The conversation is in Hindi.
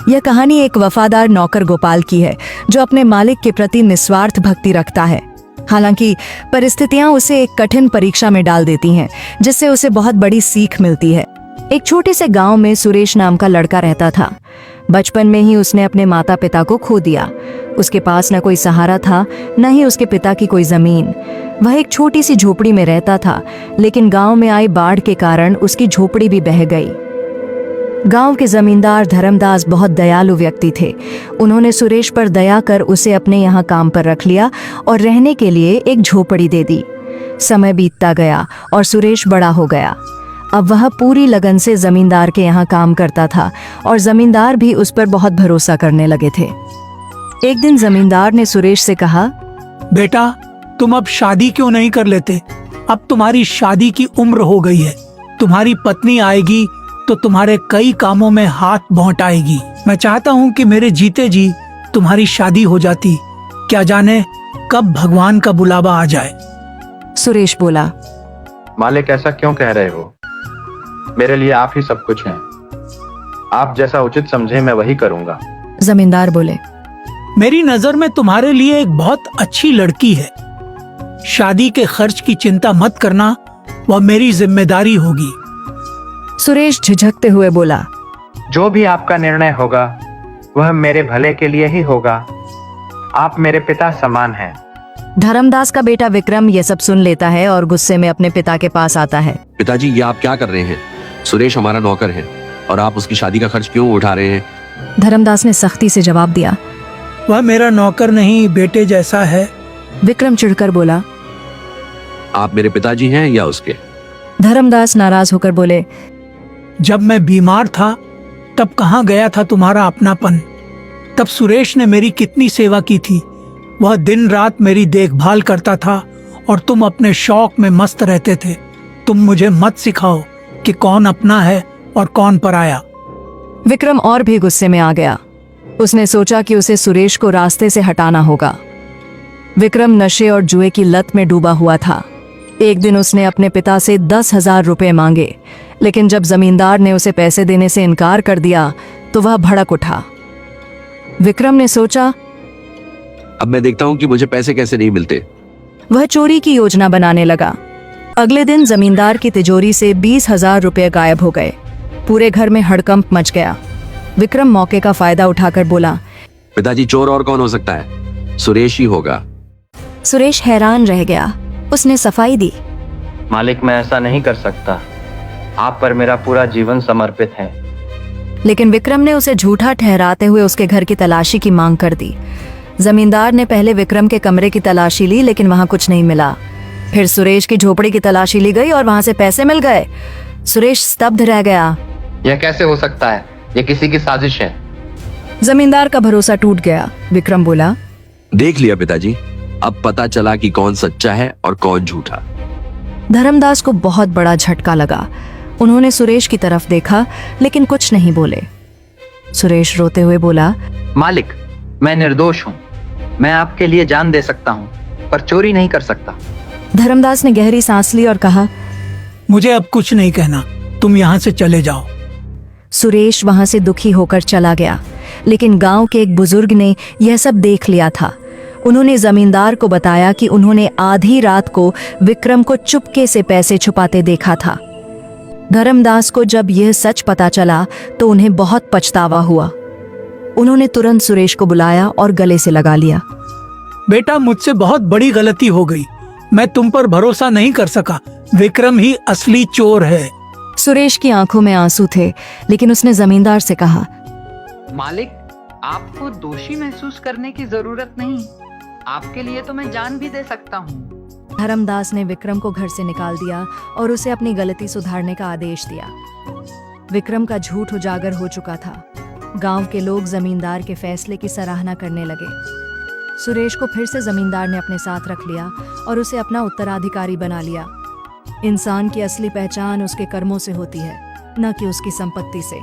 यह कहानी एक वफादार नौकर गोपाल की है जो अपने मालिक के प्रति निस्वार्थ भक्ति रखता है। हालांकि परिस्थितियां उसे एक कठिन परीक्षा में डाल देती हैं, जिससे उसे बहुत बड़ी सीख मिलती है। एक छोटे से गांव में सुरेश नाम का लड़का रहता था। बचपन में ही उसने अपने माता पिता को खो दिया। उसके पास न कोई सहारा था, न ही उसके पिता की कोई जमीन। वह एक छोटी सी झोपड़ी में रहता था, लेकिन गांव में आई बाढ़ के कारण उसकी झोपड़ी भी बह गई। गांव के जमींदार धर्मदास बहुत दयालु व्यक्ति थे। उन्होंने सुरेश पर दया कर उसे अपने यहाँ काम पर रख लिया और रहने के लिए एक झोपड़ी दे दी। समय बीतता गया और सुरेश बड़ा हो गया। अब वह पूरी लगन से जमींदार के यहाँ काम करता था और जमींदार भी उस पर बहुत भरोसा करने लगे थे। एक दिन जमींदार ने सुरेश से कहा, बेटा, तुम अब शादी क्यों नहीं कर लेते? अब तुम्हारी शादी की उम्र हो गई है। तुम्हारी पत्नी आएगी तो तुम्हारे कई कामों में हाथ बौंटाएगी। मैं चाहता हूँ कि मेरे जीते जी तुम्हारी शादी हो जाती। क्या जाने कब भगवान का बुलावा आ जाए। सुरेश बोला, मालिक, ऐसा क्यों कह रहे हो? मेरे लिए आप ही सब कुछ हैं। आप जैसा उचित समझे मैं वही करूंगा। जमींदार बोले, मेरी नजर में तुम्हारे लिए एक बहुत अच्छी लड़की है। शादी के खर्च की चिंता मत करना, वह मेरी जिम्मेदारी होगी। सुरेश झिझकते हुए बोला, जो भी आपका निर्णय होगा वह मेरे भले के लिए ही होगा। आप मेरे पिता समान हैं। धर्मदास का बेटा विक्रम यह सब सुन लेता है और गुस्से में अपने पिता के पास आता है। पिताजी, ये आप क्या कर रहे हैं? सुरेश हमारा नौकर है और आप उसकी शादी का खर्च क्यों उठा रहे हैं? धर्मदास ने सख्ती से जवाब दिया, वह मेरा नौकर नहीं, बेटे जैसा है। विक्रम चिढ़कर बोला, आप मेरे पिताजी हैं या उसके? धर्मदास नाराज होकर बोले, जब मैं बीमार था तब कहाँ गया था तुम्हारा अपनापन? तब सुरेश ने मेरी कितनी सेवा की थी। वह दिन रात मेरी देखभाल करता था और तुम अपने शौक में मस्त रहते थे। तुम मुझे मत सिखाओ कि कौन अपना है और कौन पराया। विक्रम और भी गुस्से में आ गया। उसने सोचा कि उसे सुरेश को रास्ते से हटाना होगा। विक्रम नशे और जुए की लत में डूबा हुआ था। एक दिन उसने अपने पिता से 10,000 रुपए मांगे, लेकिन जब जमींदार ने उसे पैसे देने से इनकार कर दिया तो वह भड़क उठा। विक्रम ने सोचा, अब मैं देखता हूँ कि मुझे पैसे कैसे नहीं मिलते। वह चोरी की योजना बनाने लगा। अगले दिन जमींदार की तिजोरी से 20,000 रुपए गायब हो गए। पूरे घर में हड़कंप मच गया। विक्रम मौके का फायदा उठाकर बोला, पिताजी, चोर और कौन हो सकता है? सुरेश ही होगा। सुरेश हैरान रह गया। उसने सफाई दी, मालिक, मैं ऐसा नहीं कर सकता। आप पर मेरा पूरा जीवन समर्पित है। लेकिन विक्रम ने उसे झूठा ठहराते हुए उसके घर की तलाशी की मांग कर दी। जमींदार ने पहले विक्रम के कमरे की तलाशी ली, लेकिन वहां कुछ नहीं मिला। फिर सुरेश की झोपड़ी की तलाशी ली गई और वहां से पैसे मिल गए। सुरेश स्तब्ध रह गया। यह कैसे हो सकता है? यह किसी की साजिश है। जमींदार का भरोसा टूट गया। विक्रम बोला, देख लिया पिताजी, अब पता चला कि कौन सच्चा है और कौन झूठा। धर्मदास को बहुत बड़ा झटका लगा। उन्होंने सुरेश की तरफ देखा, लेकिन कुछ नहीं बोले। सुरेश रोते हुए बोला, मालिक, मैं निर्दोष हूँ। मैं आपके लिए जान दे सकता हूँ, पर चोरी नहीं कर सकता। धर्मदास ने गहरी सांस ली और कहा, मुझे अब कुछ नहीं कहना, तुम यहाँ से चले जाओ। सुरेश वहां से दुखी होकर चला गया। लेकिन गांव के एक बुजुर्ग ने यह सब देख लिया था। उन्होंने जमींदार को बताया कि उन्होंने आधी रात को विक्रम को चुपके से पैसे छुपाते देखा था। धर्मदास को जब यह सच पता चला तो उन्हें बहुत पछतावा हुआ। उन्होंने तुरंत सुरेश को बुलाया और गले से लगा लिया। बेटा, मुझसे बहुत बड़ी गलती हो गई। मैं तुम पर भरोसा नहीं कर सका। विक्रम ही असली चोर है। सुरेश की आंखों में आंसू थे, लेकिन उसने जमींदार से कहा, मालिक, आपको दोषी महसूस करने की जरूरत नहीं। आपके लिए तो मैं जान भी दे सकता हूँ। धर्मदास ने विक्रम को घर से निकाल दिया और उसे अपनी गलती सुधारने का आदेश दिया। विक्रम का झूठ उजागर हो चुका था। गांव के लोग जमींदार के फैसले की सराहना करने लगे। सुरेश को फिर से जमींदार ने अपने साथ रख लिया और उसे अपना उत्तराधिकारी बना लिया। इंसान की असली पहचान उसके कर्मों से होती है, न कि उसकी संपत्ति से।